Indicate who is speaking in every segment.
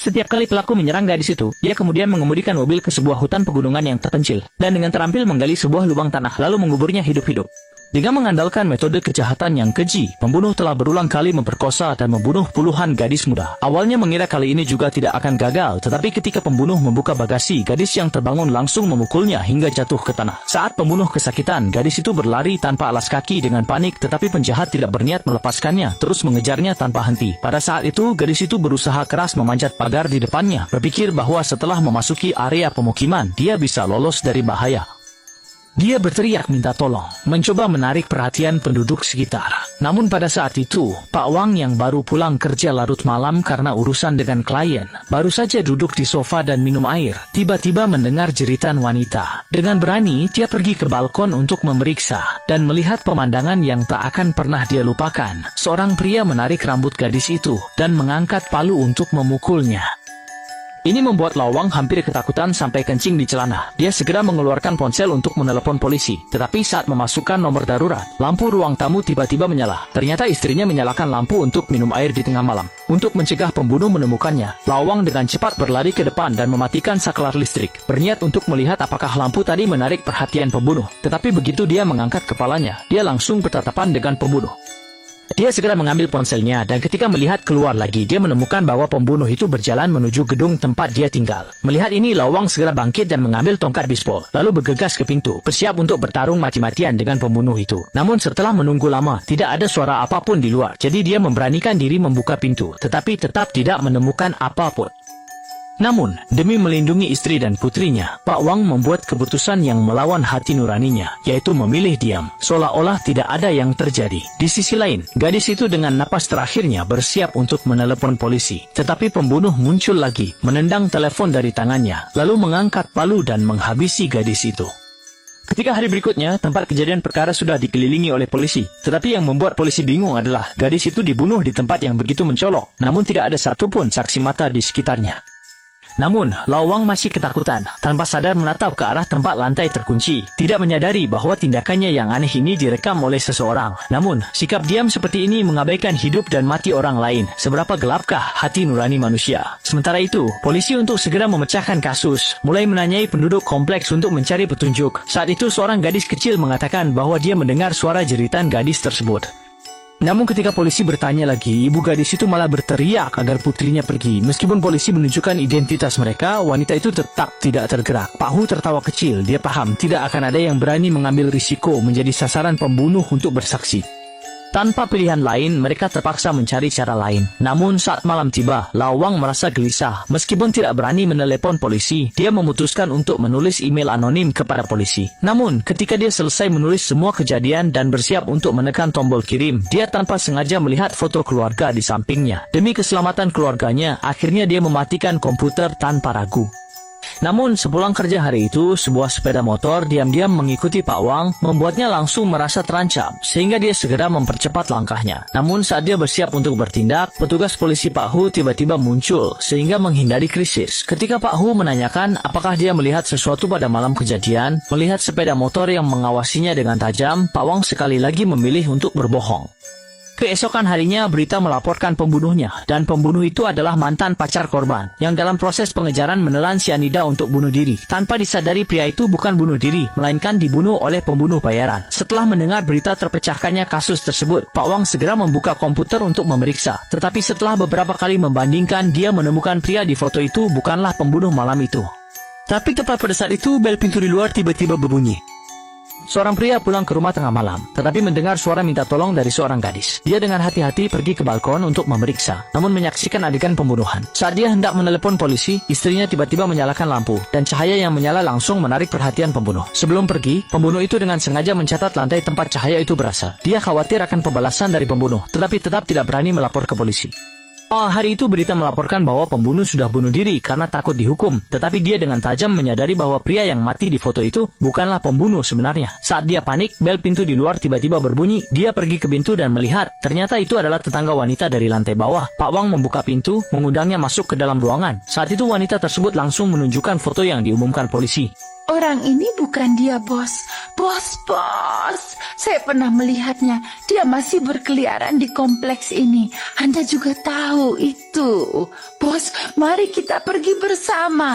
Speaker 1: Setiap kali pelaku menyerang gadis itu, dia kemudian mengemudikan mobil ke sebuah hutan pegunungan yang terpencil, dan dengan terampil menggali sebuah lubang tanah lalu menguburnya hidup-hidup. Dengan mengandalkan metode kejahatan yang keji, pembunuh telah berulang kali memperkosa dan membunuh puluhan gadis muda. Awalnya mengira kali ini juga tidak akan gagal, tetapi ketika pembunuh membuka bagasi, gadis yang terbangun langsung memukulnya hingga jatuh ke tanah. Saat pembunuh kesakitan, gadis itu berlari tanpa alas kaki dengan panik, tetapi penjahat tidak berniat melepaskannya, terus mengejarnya tanpa henti. Pada saat itu, gadis itu berusaha keras memanjat pagar di depannya, berpikir bahwa setelah memasuki area pemukiman, dia bisa lolos dari bahaya. Dia berteriak minta tolong, mencoba menarik perhatian penduduk sekitar. Namun pada saat itu, Pak Wang yang baru pulang kerja larut malam karena urusan dengan klien, baru saja duduk di sofa dan minum air, tiba-tiba mendengar jeritan wanita. Dengan berani, dia pergi ke balkon untuk memeriksa, dan melihat pemandangan yang tak akan pernah dia lupakan. Seorang pria menarik rambut gadis itu, dan mengangkat palu untuk memukulnya. Ini membuat Lawang hampir ketakutan sampai kencing di celana. Dia segera mengeluarkan ponsel untuk menelepon polisi. Tetapi saat memasukkan nomor darurat, lampu ruang tamu tiba-tiba menyala. Ternyata istrinya menyalakan lampu untuk minum air di tengah malam. Untuk mencegah pembunuh menemukannya, Lawang dengan cepat berlari ke depan dan mematikan saklar listrik. Berniat untuk melihat apakah lampu tadi menarik perhatian pembunuh. Tetapi begitu dia mengangkat kepalanya, dia langsung bertatapan dengan pembunuh. Dia segera mengambil ponselnya dan ketika melihat keluar lagi, dia menemukan bahwa pembunuh itu berjalan menuju gedung tempat dia tinggal. Melihat ini, Lawang segera bangkit dan mengambil tongkat bisbol, lalu bergegas ke pintu, bersiap untuk bertarung mati-matian dengan pembunuh itu. Namun setelah menunggu lama, tidak ada suara apapun di luar, jadi dia memberanikan diri membuka pintu, tetapi tetap tidak menemukan apapun. Namun, demi melindungi istri dan putrinya, Pak Wang membuat keputusan yang melawan hati nuraninya, yaitu memilih diam, seolah-olah tidak ada yang terjadi. Di sisi lain, gadis itu dengan napas terakhirnya bersiap untuk menelepon polisi. Tetapi pembunuh muncul lagi, menendang telepon dari tangannya, lalu mengangkat palu dan menghabisi gadis itu. Ketika hari berikutnya, tempat kejadian perkara sudah dikelilingi oleh polisi. Tetapi yang membuat polisi bingung adalah, gadis itu dibunuh di tempat yang begitu mencolok, namun tidak ada satupun saksi mata di sekitarnya. Namun, Lawang masih ketakutan, tanpa sadar menatap ke arah tempat lantai terkunci, tidak menyadari bahwa tindakannya yang aneh ini direkam oleh seseorang. Namun, sikap diam seperti ini mengabaikan hidup dan mati orang lain. Seberapa gelapkah hati nurani manusia? Sementara itu, polisi untuk segera memecahkan kasus, mulai menanyai penduduk kompleks untuk mencari petunjuk. Saat itu seorang gadis kecil mengatakan bahwa dia mendengar suara jeritan gadis tersebut. Namun ketika polisi bertanya lagi, ibu gadis itu malah berteriak agar putrinya pergi. Meskipun polisi menunjukkan identitas mereka, wanita itu tetap tidak tergerak. Pak Hu tertawa kecil, dia paham tidak akan ada yang berani mengambil risiko menjadi sasaran pembunuh untuk bersaksi. Tanpa pilihan lain, mereka terpaksa mencari cara lain. Namun saat malam tiba, Lawang merasa gelisah. Meskipun tidak berani menelepon polisi, dia memutuskan untuk menulis email anonim kepada polisi. Namun, ketika dia selesai menulis semua kejadian dan bersiap untuk menekan tombol kirim, dia tanpa sengaja melihat foto keluarga di sampingnya. Demi keselamatan keluarganya, akhirnya dia mematikan komputer tanpa ragu. Namun sepulang kerja hari itu, sebuah sepeda motor diam-diam mengikuti Pak Wang, membuatnya langsung merasa terancam, sehingga dia segera mempercepat langkahnya. Namun saat dia bersiap untuk bertindak, petugas polisi Pak Hu tiba-tiba muncul, sehingga menghindari krisis. Ketika Pak Hu menanyakan apakah dia melihat sesuatu pada malam kejadian, melihat sepeda motor yang mengawasinya dengan tajam, Pak Wang sekali lagi memilih untuk berbohong. Keesokan harinya berita melaporkan pembunuhnya, dan pembunuh itu adalah mantan pacar korban, yang dalam proses pengejaran menelan sianida untuk bunuh diri. Tanpa disadari pria itu bukan bunuh diri, melainkan dibunuh oleh pembunuh bayaran. Setelah mendengar berita terpecahkannya kasus tersebut, Pak Wang segera membuka komputer untuk memeriksa. Tetapi setelah beberapa kali membandingkan, dia menemukan pria di foto itu bukanlah pembunuh malam itu. Tapi tepat pada saat itu, bel pintu di luar tiba-tiba berbunyi. Seorang pria pulang ke rumah tengah malam, tetapi mendengar suara minta tolong dari seorang gadis. Dia dengan hati-hati pergi ke balkon untuk memeriksa, namun menyaksikan adegan pembunuhan. Saat dia hendak menelepon polisi, istrinya tiba-tiba menyalakan lampu, dan cahaya yang menyala langsung menarik perhatian pembunuh. Sebelum pergi, pembunuh itu dengan sengaja mencatat lantai tempat cahaya itu berasal. Dia khawatir akan pembalasan dari pembunuh, tetapi tetap tidak berani melapor ke polisi. Hari itu berita melaporkan bahwa pembunuh sudah bunuh diri karena takut dihukum, tetapi dia dengan tajam menyadari bahwa pria yang mati di foto itu bukanlah pembunuh sebenarnya. Saat dia panik, bel pintu di luar tiba-tiba berbunyi. Dia pergi ke pintu dan melihat, ternyata itu adalah tetangga wanita dari lantai bawah. Pak Wang membuka pintu, mengundangnya masuk ke dalam ruangan. Saat itu wanita tersebut langsung menunjukkan foto yang diumumkan polisi.
Speaker 2: Orang ini bukan dia, bos. Bos. Saya pernah melihatnya. Dia masih berkeliaran di kompleks ini. Anda juga tahu itu. Bos, mari kita pergi bersama.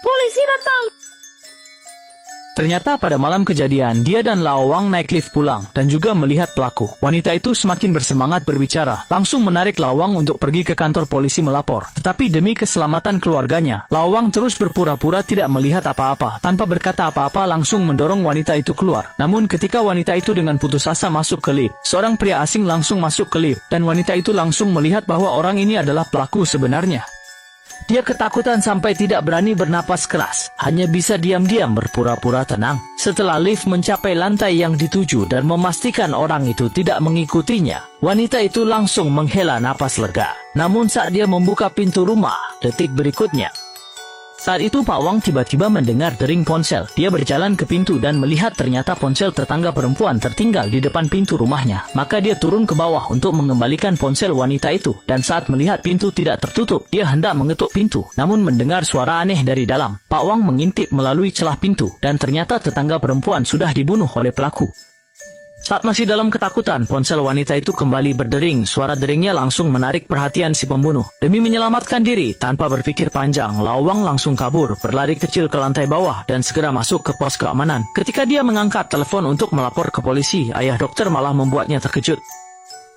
Speaker 2: Polisi datang.
Speaker 1: Ternyata pada malam kejadian, dia dan Lao Wang naik lift pulang dan juga melihat pelaku. Wanita itu semakin bersemangat berbicara, langsung menarik Lao Wang untuk pergi ke kantor polisi melapor. Tetapi demi keselamatan keluarganya, Lao Wang terus berpura-pura tidak melihat apa-apa. Tanpa berkata apa-apa langsung mendorong wanita itu keluar. Namun ketika wanita itu dengan putus asa masuk ke lift, seorang pria asing langsung masuk ke lift dan wanita itu langsung melihat bahwa orang ini adalah pelaku sebenarnya. Dia ketakutan sampai tidak berani bernapas keras, hanya bisa diam-diam berpura-pura tenang. Setelah lift mencapai lantai yang dituju dan memastikan orang itu tidak mengikutinya, wanita itu langsung menghela napas lega. Namun saat dia membuka pintu rumah, detik berikutnya, saat itu Pak Wang tiba-tiba mendengar dering ponsel. Dia berjalan ke pintu dan melihat ternyata ponsel tetangga perempuan tertinggal di depan pintu rumahnya. Maka dia turun ke bawah untuk mengembalikan ponsel wanita itu. Dan saat melihat pintu tidak tertutup, dia hendak mengetuk pintu. Namun mendengar suara aneh dari dalam. Pak Wang mengintip melalui celah pintu dan ternyata tetangga perempuan sudah dibunuh oleh pelaku. Saat masih dalam ketakutan, ponsel wanita itu kembali berdering. Suara deringnya langsung menarik perhatian si pembunuh. Demi menyelamatkan diri, tanpa berpikir panjang, Lao Wang langsung kabur, berlari kecil ke lantai bawah, dan segera masuk ke pos keamanan. Ketika dia mengangkat telepon untuk melapor ke polisi, ayah dokter malah membuatnya terkejut.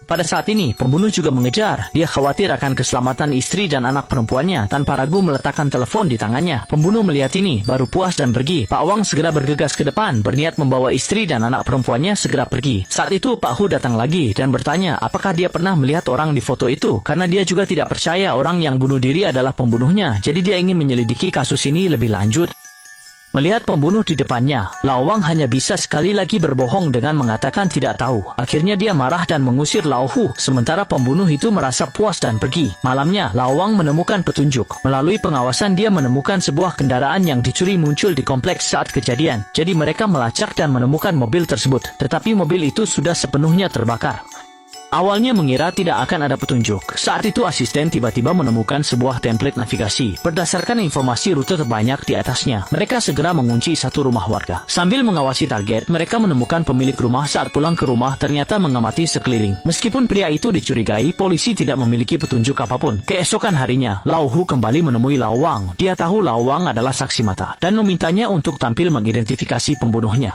Speaker 1: Pada saat ini, pembunuh juga mengejar. Dia khawatir akan keselamatan istri dan anak perempuannya. Tanpa ragu meletakkan telepon di tangannya. Pembunuh melihat ini, baru puas dan pergi. Pak Wang segera bergegas ke depan, berniat membawa istri dan anak perempuannya segera pergi. Saat itu Pak Hu datang lagi dan bertanya apakah dia pernah melihat orang di foto itu. Karena dia juga tidak percaya orang yang bunuh diri adalah pembunuhnya. Jadi dia ingin menyelidiki kasus ini lebih lanjut. Melihat pembunuh di depannya, Lao Wang hanya bisa sekali lagi berbohong dengan mengatakan tidak tahu. Akhirnya dia marah dan mengusir Lao Hu, sementara pembunuh itu merasa puas dan pergi. Malamnya, Lao Wang menemukan petunjuk. Melalui pengawasan dia menemukan sebuah kendaraan yang dicuri muncul di kompleks saat kejadian. Jadi mereka melacak dan menemukan mobil tersebut. Tetapi mobil itu sudah sepenuhnya terbakar. Awalnya mengira tidak akan ada petunjuk. Saat itu asisten tiba-tiba menemukan sebuah template navigasi. Berdasarkan informasi rute terbanyak di atasnya, mereka segera mengunci satu rumah warga. Sambil mengawasi target, mereka menemukan pemilik rumah. Saat pulang ke rumah ternyata mengamati sekeliling. Meskipun pria itu dicurigai, polisi tidak memiliki petunjuk apapun. Keesokan harinya, Lao Hu kembali menemui Lao Wang. Dia tahu Lao Wang adalah saksi mata dan memintanya untuk tampil mengidentifikasi pembunuhnya.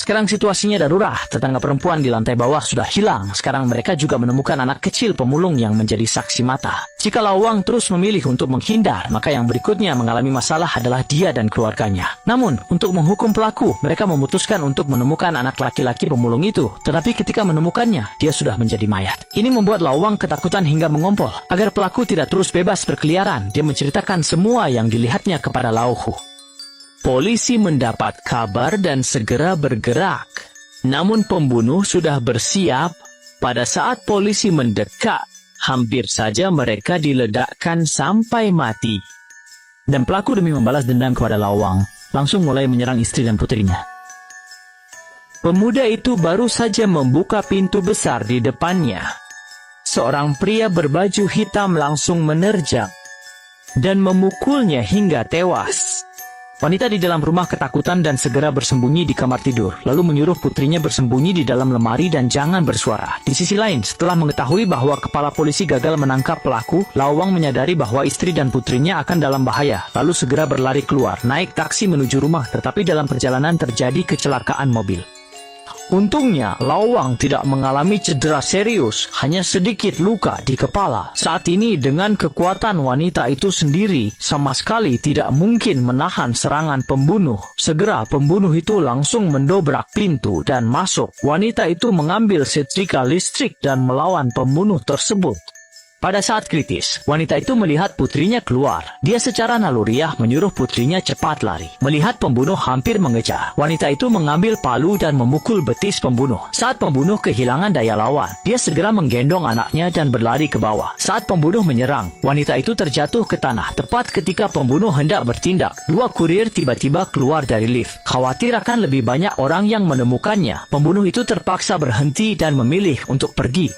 Speaker 1: Sekarang situasinya darurat, tetangga perempuan di lantai bawah sudah hilang. Sekarang mereka juga menemukan anak kecil pemulung yang menjadi saksi mata. Jika Lao Wang terus memilih untuk menghindar, maka yang berikutnya mengalami masalah adalah dia dan keluarganya. Namun, untuk menghukum pelaku, mereka memutuskan untuk menemukan anak laki-laki pemulung itu. Tetapi ketika menemukannya, dia sudah menjadi mayat. Ini membuat Lao Wang ketakutan hingga mengompol. Agar pelaku tidak terus bebas berkeliaran, dia menceritakan semua yang dilihatnya kepada Lao Hu. Polisi mendapat kabar dan segera bergerak. Namun pembunuh sudah bersiap. Pada saat polisi mendekat, hampir saja mereka diledakkan sampai mati. Dan pelaku demi membalas dendam kepada Lao Wang, langsung mulai menyerang istri dan putrinya. Pemuda itu baru saja membuka pintu besar di depannya. Seorang pria berbaju hitam langsung menerjang dan memukulnya hingga tewas. Wanita di dalam rumah ketakutan dan segera bersembunyi di kamar tidur, lalu menyuruh putrinya bersembunyi di dalam lemari dan jangan bersuara. Di sisi lain, setelah mengetahui bahwa kepala polisi gagal menangkap pelaku, Lao Wang menyadari bahwa istri dan putrinya akan dalam bahaya, lalu segera berlari keluar, naik taksi menuju rumah, tetapi dalam perjalanan terjadi kecelakaan mobil. Untungnya, Lao Wang tidak mengalami cedera serius, hanya sedikit luka di kepala. Saat ini dengan kekuatan wanita itu sendiri, sama sekali tidak mungkin menahan serangan pembunuh. Segera pembunuh itu langsung mendobrak pintu dan masuk. Wanita itu mengambil setrika listrik dan melawan pembunuh tersebut. Pada saat kritis, wanita itu melihat putrinya keluar. Dia secara naluriah menyuruh putrinya cepat lari. Melihat pembunuh hampir mengejar, wanita itu mengambil palu dan memukul betis pembunuh. Saat pembunuh kehilangan daya lawan, dia segera menggendong anaknya dan berlari ke bawah. Saat pembunuh menyerang, wanita itu terjatuh ke tanah. Tepat ketika pembunuh hendak bertindak, dua kurir tiba-tiba keluar dari lift. Khawatir akan lebih banyak orang yang menemukannya, pembunuh itu terpaksa berhenti dan memilih untuk pergi.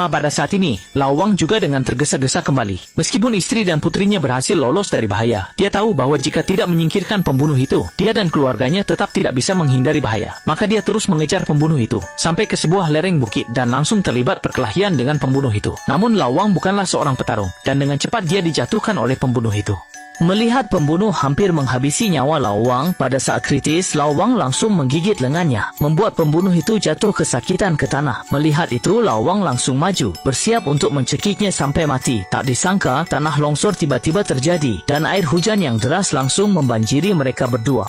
Speaker 1: Pada saat ini, Lawang juga dengan tergesa-gesa kembali. Meskipun istri dan putrinya berhasil lolos dari bahaya, dia tahu bahwa jika tidak menyingkirkan pembunuh itu, dia dan keluarganya tetap tidak bisa menghindari bahaya. Maka dia terus mengejar pembunuh itu, sampai ke sebuah lereng bukit dan langsung terlibat perkelahian dengan pembunuh itu. Namun Lawang bukanlah seorang petarung, dan dengan cepat dia dijatuhkan oleh pembunuh itu. Melihat pembunuh hampir menghabisi nyawa Lawang, pada saat kritis, Lawang langsung menggigit lengannya, membuat pembunuh itu jatuh kesakitan ke tanah. Melihat itu, Lawang langsung maju, bersiap untuk mencekiknya sampai mati. Tak disangka, tanah longsor tiba-tiba terjadi, dan air hujan yang deras langsung membanjiri mereka berdua.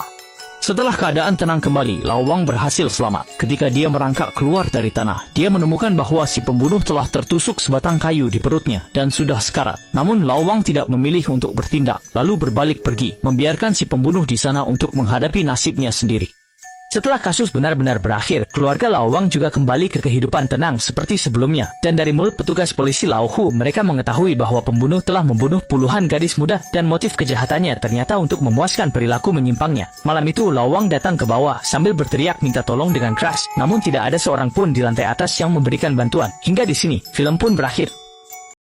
Speaker 1: Setelah keadaan tenang kembali, Lawang berhasil selamat. Ketika dia merangkak keluar dari tanah, dia menemukan bahwa si pembunuh telah tertusuk sebatang kayu di perutnya dan sudah sekarat. Namun Lawang tidak memilih untuk bertindak, lalu berbalik pergi, membiarkan si pembunuh di sana untuk menghadapi nasibnya sendiri. Setelah kasus benar-benar berakhir, keluarga Lawang juga kembali ke kehidupan tenang seperti sebelumnya. Dan dari mulut petugas polisi Lauhu, mereka mengetahui bahwa pembunuh telah membunuh puluhan gadis muda dan motif kejahatannya ternyata untuk memuaskan perilaku menyimpangnya. Malam itu Lawang datang ke bawah sambil berteriak minta tolong dengan keras. Namun tidak ada seorang pun di lantai atas yang memberikan bantuan. Hingga di sini, film pun berakhir.